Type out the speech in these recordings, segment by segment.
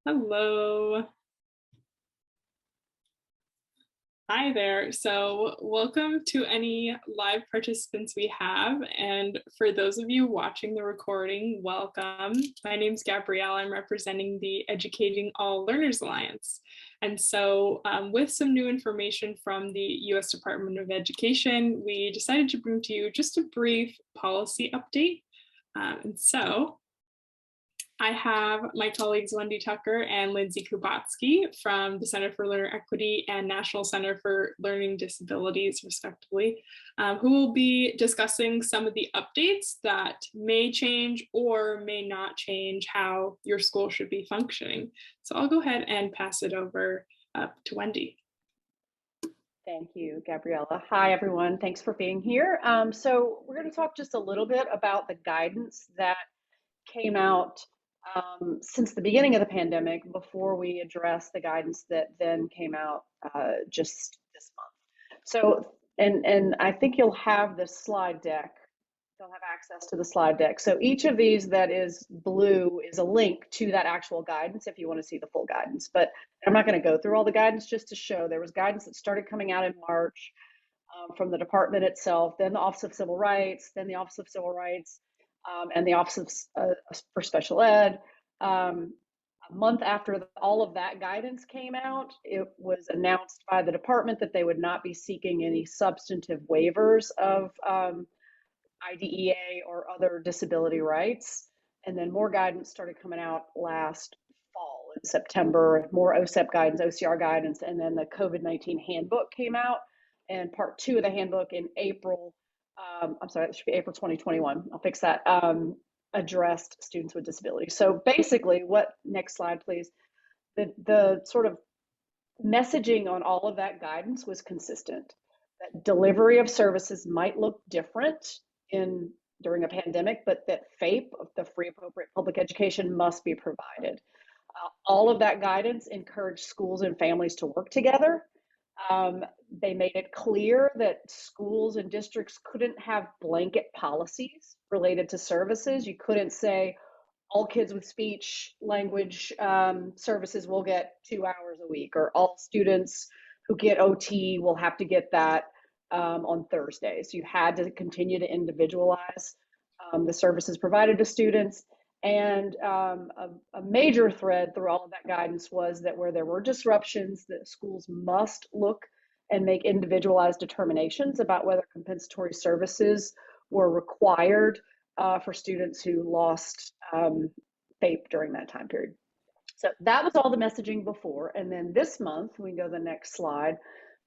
Hello. Hi there. So, welcome to any live participants we have. And for those of you watching the recording, welcome. My name's Gabrielle. I'm representing the Educating All Learners Alliance. And so, with some new information from the US Department of Education, we decided to bring to you just a brief policy update. And so, I have my colleagues Wendy Tucker and Lindsay Kubatsky from the Center for Learner Equity and National Center for Learning Disabilities, respectively, who will be discussing some of the updates that may change or may not change how your school should be functioning. So I'll go ahead and pass it over to Wendy. Thank you, Gabriella. Hi, everyone. Thanks for being here. So we're going to talk just a little bit about the guidance that came out since the beginning of the pandemic before we address the guidance that then came out just this month. So, and I think you'll have the slide deck. They'll have access to the slide deck. So each of these that is blue is a link to that actual guidance if you want to see the full guidance. But I'm not going to go through all the guidance, just to show there was guidance that started coming out in March from the department itself, then the Office of Civil Rights, then the Office of Civil Rights, and the Office for Special Ed. A month after all of that guidance came out, it was announced by the department that they would not be seeking any substantive waivers of IDEA or other disability rights. And then more guidance started coming out last fall in September, more OSEP guidance, OCR guidance, and then the COVID-19 handbook came out, and part 2 of the handbook in April, I'm sorry, it should be April 2021, I'll fix that, addressed students with disabilities. So basically next slide please, the sort of messaging on all of that guidance was consistent, that delivery of services might look different during a pandemic, but that FAPE, the free appropriate public education, must be provided. All of that guidance encouraged schools and families to work together. They made it clear that schools and districts couldn't have blanket policies related to services. You couldn't say all kids with speech language services will get 2 hours a week, or all students who get OT will have to get that on Thursdays. You had to continue to individualize the services provided to students. And a major thread through all of that guidance was that where there were disruptions, that schools must look and make individualized determinations about whether compensatory services were required for students who lost FAPE during that time period. So that was all the messaging before. And then this month, we can go to the next slide,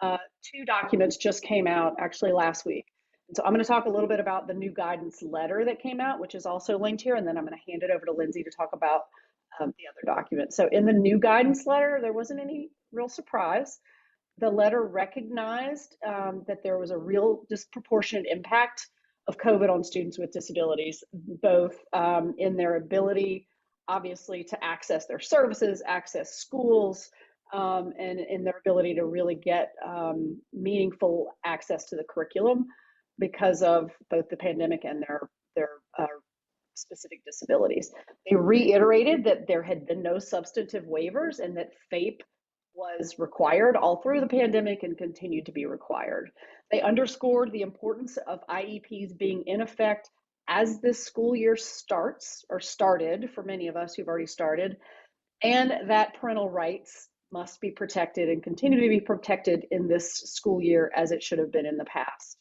2 documents just came out actually last week. And so I'm going to talk a little bit about the new guidance letter that came out, which is also linked here, and then I'm going to hand it over to Lindsay to talk about the other document. So in the new guidance letter, there wasn't any real surprise. The letter recognized that there was a real disproportionate impact of COVID on students with disabilities, both in their ability, obviously, to access their services, access schools, and in their ability to really get meaningful access to the curriculum because of both the pandemic and their specific disabilities. They reiterated that there had been no substantive waivers and that FAPE was required all through the pandemic and continued to be required. They underscored the importance of IEPs being in effect as this school year starts, or started for many of us who've already started, and that parental rights must be protected and continue to be protected in this school year as it should have been in the past.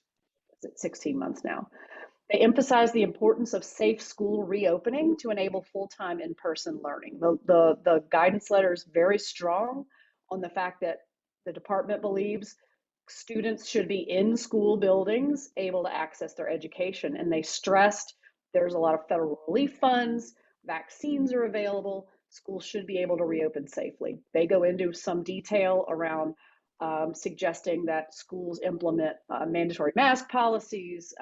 It's 16 months now. They emphasize the importance of safe school reopening to enable full-time in-person learning. The guidance letter is very strong on the fact that the department believes students should be in school buildings able to access their education. And they stressed there's a lot of federal relief funds, vaccines are available, schools should be able to reopen safely. They go into some detail around suggesting that schools implement mandatory mask policies,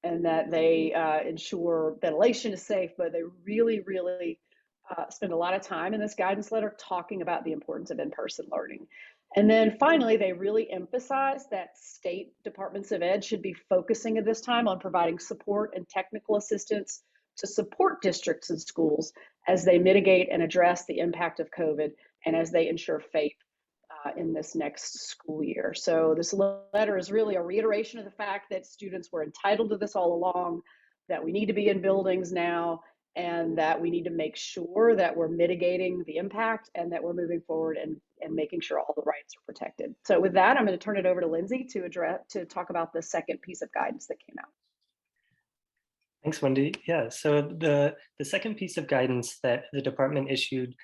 and that they ensure ventilation is safe, but they really, really spend a lot of time in this guidance letter talking about the importance of in-person learning. And then finally, they really emphasize that state departments of ed should be focusing at this time on providing support and technical assistance to support districts and schools as they mitigate and address the impact of COVID and as they ensure faith in this next school year. So this letter is really a reiteration of the fact that students were entitled to this all along, that we need to be in buildings now, and that we need to make sure that we're mitigating the impact and that we're moving forward and making sure all the rights are protected. So with that, I'm going to turn it over to Lindsay to talk about the second piece of guidance that came out. Thanks, Wendy. Yeah, so the second piece of guidance that the department issued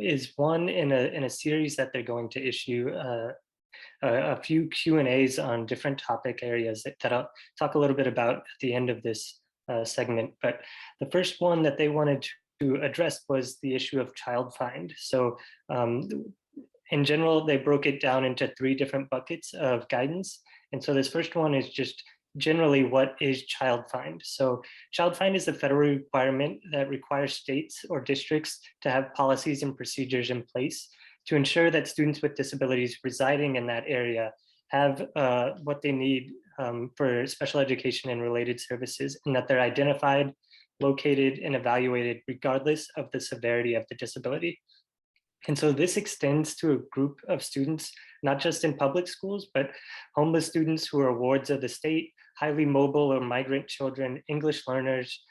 is one in a series that they're going to issue a few Q&As on different topic areas that I'll talk a little bit about at the end of this segment. But the first one that they wanted to address was the issue of child find. So in general, they broke it down into 3 different buckets of guidance. And so this first one is just generally what is child find. So child find is a federal requirement that requires states or districts to have policies and procedures in place to ensure that students with disabilities residing in that area have what they need for special education and related services, and that they're identified, located, and evaluated regardless of the severity of the disability. And so this extends to a group of students, not just in public schools, but homeless students who are wards of the state, highly mobile or migrant children, English learners,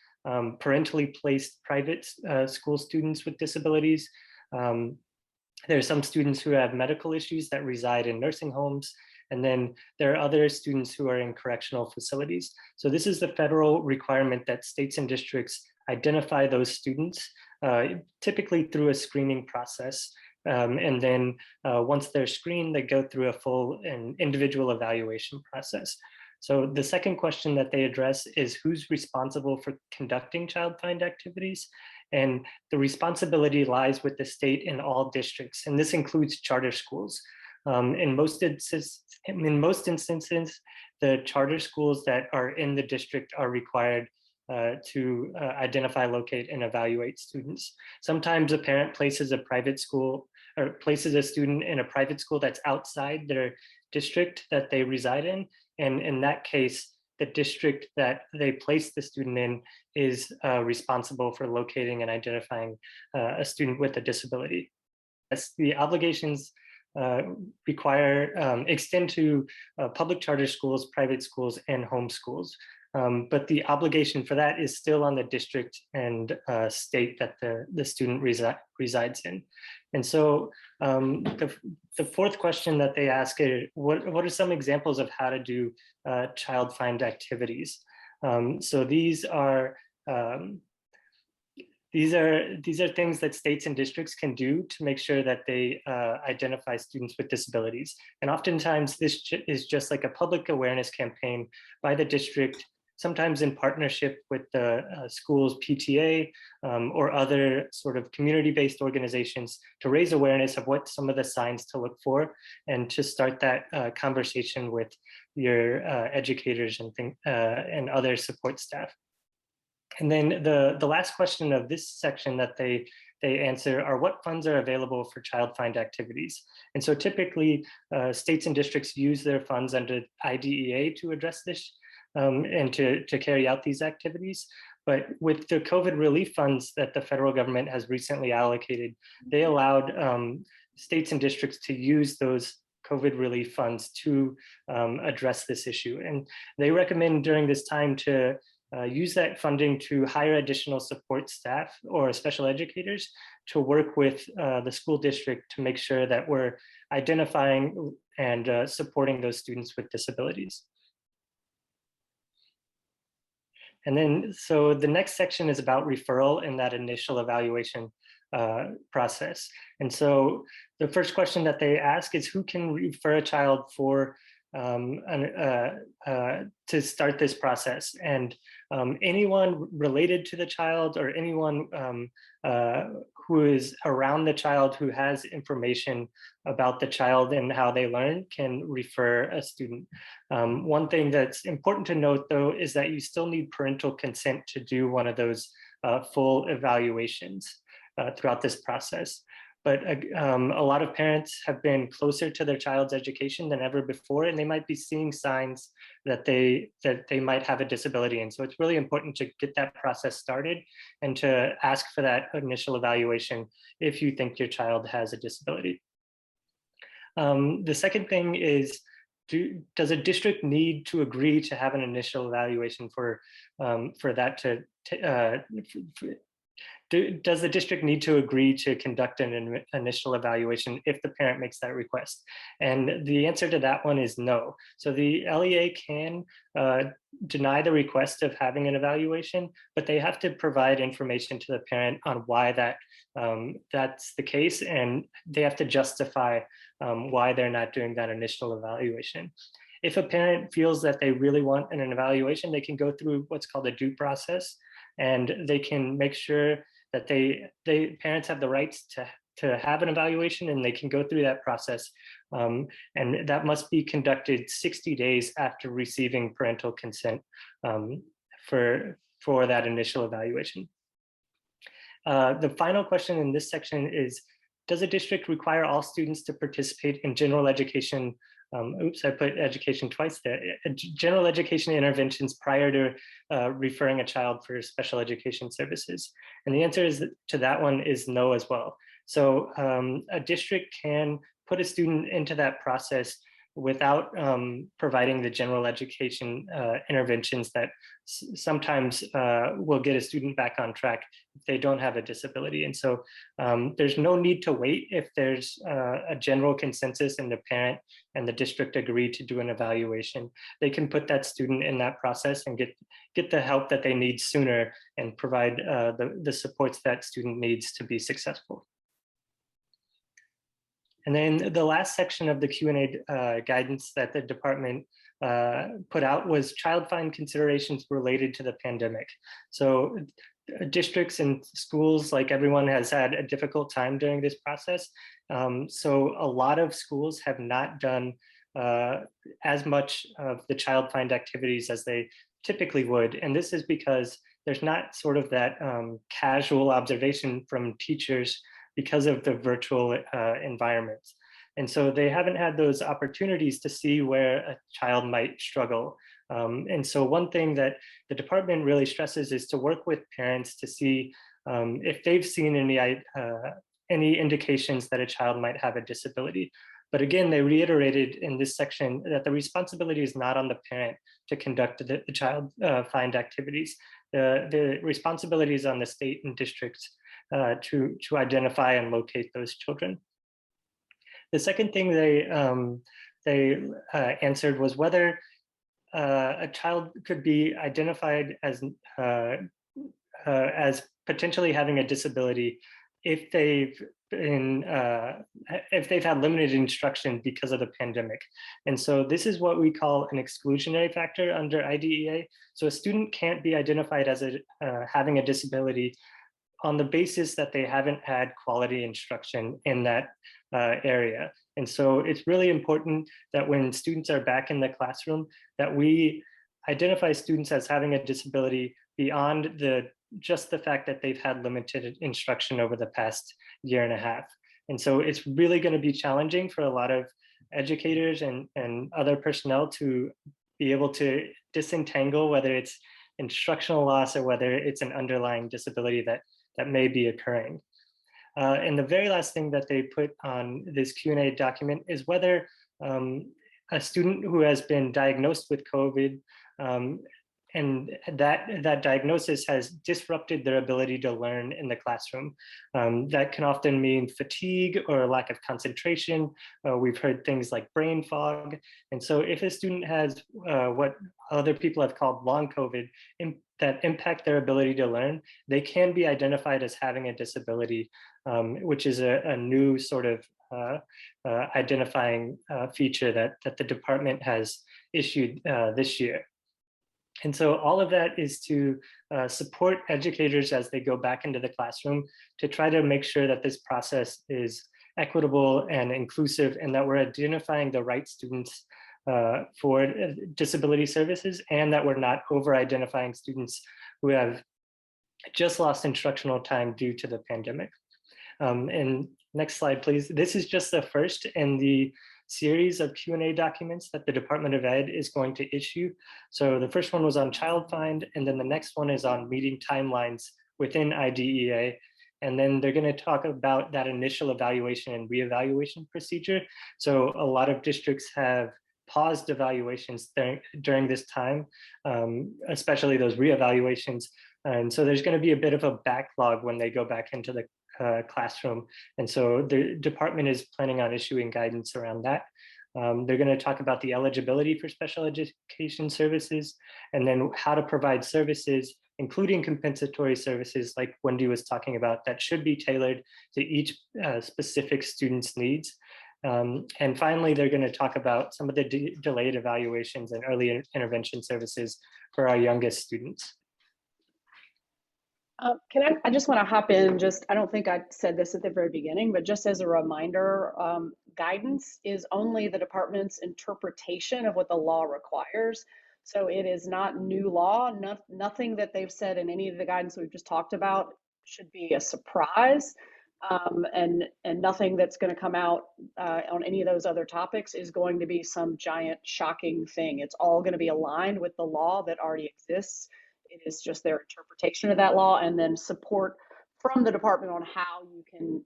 parentally placed private school students with disabilities. There are some students who have medical issues that reside in nursing homes. And then there are other students who are in correctional facilities. So this is the federal requirement that states and districts identify those students, typically through a screening process. And then once they're screened, they go through a full and individual evaluation process. So the second question that they address is who's responsible for conducting child find activities? And the responsibility lies with the state in all districts, and this includes charter schools. In most instances, the charter schools that are in the district are required to identify, locate, and evaluate students. Sometimes a parent places a private school or places a student in a private school that's outside their district that they reside in. And in that case, the district that they place the student in is responsible for locating and identifying a student with a disability. As the obligations extend to public charter schools, private schools, and home schools. But the obligation for that is still on the district and state that the student resides in. And so the fourth question that they ask is, what are some examples of how to do child find activities? So these are things that states and districts can do to make sure that they identify students with disabilities. And oftentimes this is just like a public awareness campaign by the district, sometimes in partnership with the school's PTA or other sort of community-based organizations to raise awareness of what some of the signs to look for and to start that conversation with your educators and other support staff. And then the last question of this section that they answer are what funds are available for child find activities. And so typically states and districts use their funds under IDEA to address this and to carry out these activities. But with the COVID relief funds that the federal government has recently allocated, they allowed states and districts to use those COVID relief funds to address this issue. And they recommend during this time to use that funding to hire additional support staff or special educators to work with the school district to make sure that we're identifying and supporting those students with disabilities. And then, so the next section is about referral and that initial evaluation process. And so the first question that they ask is who can refer a child for to start this process, and anyone related to the child or anyone who is around the child who has information about the child and how they learn can refer a student. One thing that's important to note though is that you still need parental consent to do one of those full evaluations throughout this process. but a lot of parents have been closer to their child's education than ever before, and they might be seeing signs that they might have a disability. And so it's really important to get that process started and to ask for that initial evaluation if you think your child has a disability. The second thing is, does a district need to agree to have an initial evaluation for that to does the district need to agree to conduct an initial evaluation if the parent makes that request? And the answer to that one is no. So the LEA can deny the request of having an evaluation, but they have to provide information to the parent on why that's the case, and they have to justify why they're not doing that initial evaluation. If a parent feels that they really want an evaluation, they can go through what's called a due process, and they can make sure that parents have the rights to have an evaluation, and they can go through that process. And that must be conducted 60 days after receiving parental consent for that initial evaluation. The final question in this section is, does a district require all students to participate in general education? Oops, I put education twice there. General education interventions prior to referring a child for special education services. And the answer to that one is no as well. So a district can put a student into that process without providing the general education interventions that sometimes will get a student back on track if they don't have a disability. And so there's no need to wait if there's a general consensus and the parent and the district agree to do an evaluation. They can put that student in that process and get the help that they need sooner and provide the supports that student needs to be successful. And then the last section of the Q&A guidance that the department put out was child find considerations related to the pandemic. So districts and schools, like everyone, has had a difficult time during this process. So a lot of schools have not done as much of the child find activities as they typically would. And this is because there's not sort of that casual observation from teachers because of the virtual environments. And so they haven't had those opportunities to see where a child might struggle. And so one thing that the department really stresses is to work with parents to see if they've seen any indications that a child might have a disability. But again, they reiterated in this section that the responsibility is not on the parent to conduct the child find activities. The responsibility is on the state and districts to identify and locate those children. The second thing they answered was whether a child could be identified as potentially having a disability if they've had limited instruction because of the pandemic. And so this is what we call an exclusionary factor under IDEA. So a student can't be identified as having a disability on the basis that they haven't had quality instruction in that area. And so it's really important that when students are back in the classroom, that we identify students as having a disability beyond just the fact that they've had limited instruction over the past year and a half. And so it's really going to be challenging for a lot of educators and other personnel to be able to disentangle whether it's instructional loss or whether it's an underlying disability that may be occurring. And the very last thing that they put on this Q&A document is whether a student who has been diagnosed with COVID and that diagnosis has disrupted their ability to learn in the classroom. That can often mean fatigue or lack of concentration. We've heard things like brain fog. And so if a student has what other people have called long COVID that impact their ability to learn, they can be identified as having a disability, which is a new sort of identifying feature that the department has issued this year. And so all of that is to support educators as they go back into the classroom to try to make sure that this process is equitable and inclusive, and that we're identifying the right students for disability services, and that we're not over-identifying students who have just lost instructional time due to the pandemic. And next slide, please. This is just the first in the series of Q&A documents that the Department of Ed is going to issue. So the first one was on child find, and then the next one is on meeting timelines within IDEA. And then they're going to talk about that initial evaluation and reevaluation procedure. So a lot of districts have paused evaluations during this time, especially those reevaluations. And so there's going to be a bit of a backlog when they go back into the classroom. And so the department is planning on issuing guidance around that. They're going to talk about the eligibility for special education services, and then how to provide services, including compensatory services like Wendy was talking about, that should be tailored to each specific student's needs. And finally, they're going to talk about some of the delayed evaluations and early intervention services for our youngest students. I just want to hop in, I don't think I said this at the very beginning, but just as a reminder, guidance is only the department's interpretation of what the law requires. So it is not new law. Nothing that they've said in any of the guidance we've just talked about should be a surprise. And nothing that's going to come out on any of those other topics is going to be some giant shocking thing. It's all going to be aligned with the law that already exists. It is just their interpretation of that law, and then support from the department on how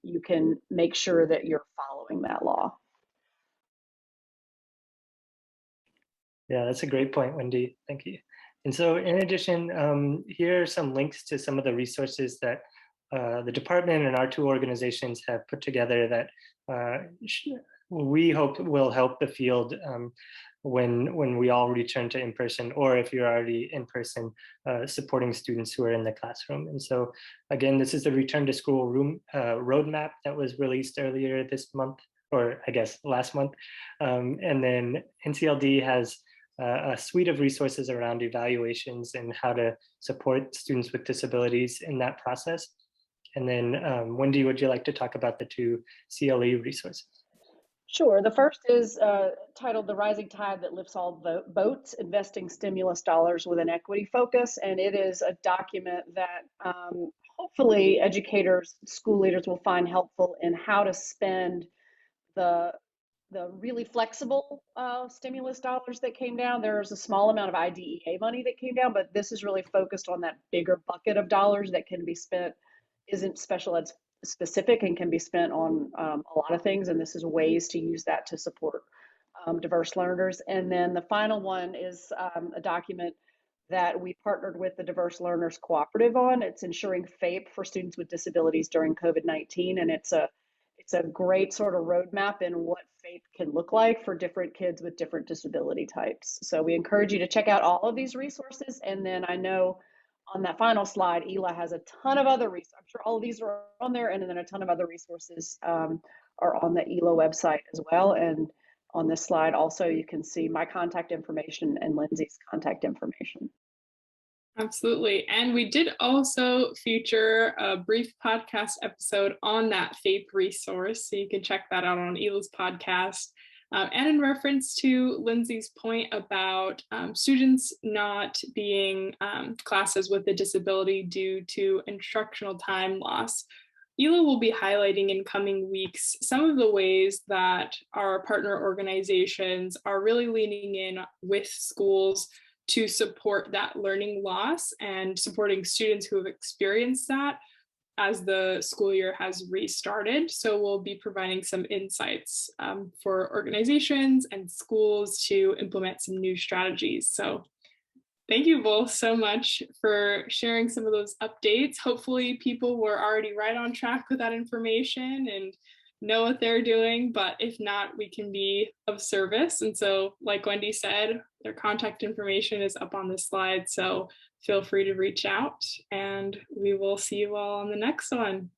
you can make sure that you're following that law. Yeah, that's a great point, Wendy. Thank you. And so in addition, here are some links to some of the resources that the department and our two organizations have put together that we hope will help the field when we all return to in-person, or if you're already in person, supporting students who are in the classroom. And so again, this is the Return to School roadmap that was released earlier this month, or I guess last month. And then NCLD has a suite of resources around evaluations and how to support students with disabilities in that process. And then Wendy, would you like to talk about the two CLE resources? Sure. The first is titled The Rising Tide That Lifts All Boats, Investing Stimulus Dollars with an Equity Focus. And it is a document that hopefully educators, school leaders will find helpful in how to spend the really flexible stimulus dollars that came down. There's a small amount of IDEA money that came down, but this is really focused on that bigger bucket of dollars that can be spent, isn't special ed specific, and can be spent on a lot of things. And this is ways to use that to support diverse learners. And then the final one is a document that we partnered with the Diverse Learners Cooperative on. It's ensuring FAPE for students with disabilities during COVID-19. And it's a great sort of roadmap in what FAPE can look like for different kids with different disability types. So we encourage you to check out all of these resources. And then I know on that final slide, ELA has a ton of other resources. I'm sure all of these are on there, and then a ton of other resources are on the ELA website as well. And on this slide also, you can see my contact information and Lindsay's contact information. Absolutely. And we did also feature a brief podcast episode on that FAPE resource. So you can check that out on ELA's podcast. And in reference to Lindsay's point about students not being classes with a disability due to instructional time loss, ELA will be highlighting in coming weeks some of the ways that our partner organizations are really leaning in with schools to support that learning loss and supporting students who have experienced that as the school year has restarted. So we'll be providing some insights for organizations and schools to implement some new strategies. So thank you both so much for sharing some of those updates. Hopefully people were already right on track with that information and know what they're doing, but if not, we can be of service. And so like Wendy said, their contact information is up on the slide. So feel free to reach out, and we will see you all on the next one.